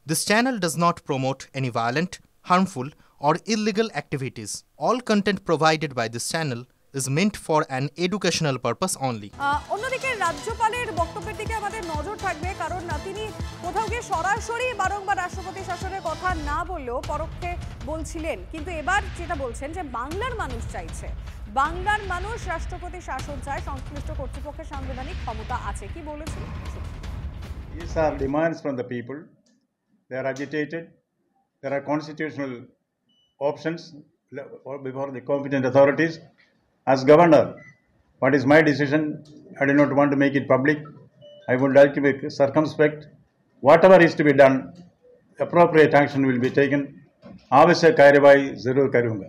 This channel does not promote any violent, harmful, or illegal activities. All content provided by this channel is meant for an educational purpose only. অন্যদিকে রাজ্যপালের বক্তব্যের দিকে আমাদের নজর থাকবে, কারণ তিনি কোথাও গিয়ে সরাসরি বারংবার রাষ্ট্রপতি শাসনের কথা না বললেও পরোক্ষে বলছিলেন, কিন্তু এবার যেটা বলছেন যে বাংলার মানুষ চাইছে, বাংলার মানুষ রাষ্ট্রপতি শাসন চায়, সংশ্লিষ্ট কর্তৃপক্ষের সাংবিধানিক ক্ষমতা আছে। কি বলেছিল? These are demands from the people. They are agitated. There are constitutional options before the competent authorities. As governor, what is my decision? I do not want to make it public. I would like to be circumspect. Whatever is to be done, appropriate action will be taken. आवश्यक कार्यवाही जरूर करूंगा।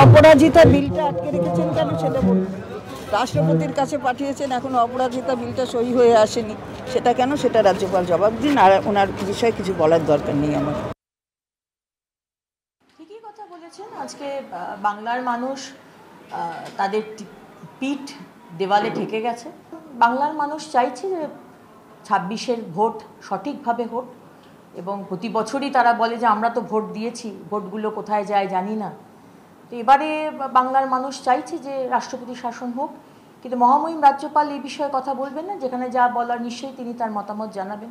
অপরাজিতা বিলটা আটকে রেখেছেন কেন সেটা বলুন। রাষ্ট্রপতির কাছে পাঠিয়েছেন, এখনো অপরাজিতা বিলটা সই হয়ে আসেনি, সেটা কেন, সেটা রাজ্যপাল জবাব দিন। আর ওনার বিষয়ে কিছু বলার দরকার নেই আমার। ঠিকই কথা বলেছেন। আজকে বাংলার মানুষ তাদের পিঠ দেওয়ালে ঠেকে গেছে। বাংলার মানুষ চাইছে যে 26-এর ভোট সঠিকভাবে হোক, এবং প্রতি বছরই তারা বলে যে আমরা তো ভোট দিয়েছি, ভোটগুলো কোথায় যায় জানি না। তো এবারে বাংলার মানুষ চাইছে যে রাষ্ট্রপতি শাসন হোক, কিন্তু মহামহিম রাজ্যপাল এই বিষয়ে কথা বলবেন না। যেখানে যা বলার নিশ্চয়ই তিনি তার মতামত জানাবেন,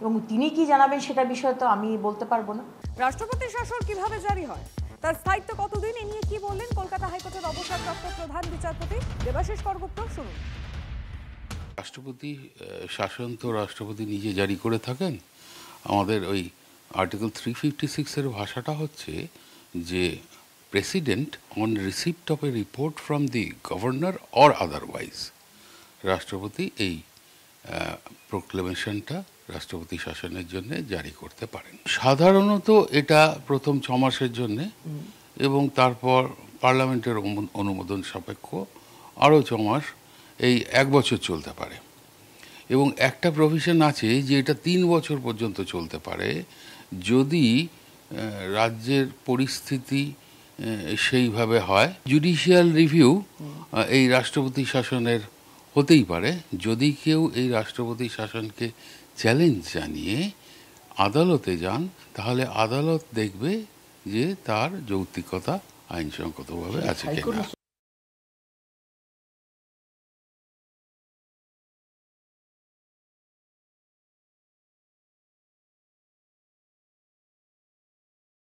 এবং তিনি কি জানাবেন সেটা বিষয়ে তো আমি বলতে পারবো না। রাষ্ট্রপতি শাসন কিভাবে জারি হয়, তার স্থায়িত্ব কতদিন, এ নিয়ে কি বললেন কলকাতা হাইকোর্টের অবসরপ্রাপ্ত প্রধান বিচারপতি দেবাশিস করগুপ্ত, শুনুন। রাষ্ট্রপতি শাসন তো রাষ্ট্রপতি নিজে জারি করে থাকেন। আমাদের ওই আর্টিকেল 356-এর ভাষাটা হচ্ছে যে president on receipt of A report from the governor or otherwise, রাষ্ট্রপতি এই প্রোক্লেমেশনটা রাষ্ট্রপতি শাসনের জন্য জারি করতে পারেন। সাধারণত এটা প্রথম 6 মাসের জন্যে, এবং তারপর পার্লামেন্টের অনুমোদন সাপেক্ষ আরও 6 মাস, এই 1 বছর চলতে পারে। এবং একটা প্রভিশন আছে যে এটা 3 বছর পর্যন্ত চলতে পারে, যদি রাজ্যের পরিস্থিতি সেইভাবে হয়। জুডিশিয়াল রিভিউ এই রাষ্ট্রপতি শাসনের হতেই পারে। যদি কেউ এই রাষ্ট্রপতি শাসনকে চ্যালেঞ্জ জানিয়ে আদালতে যান, তাহলে আদালত দেখবে যে তার যৌক্তিকতা আইনসঙ্গতভাবে আছে কিনা।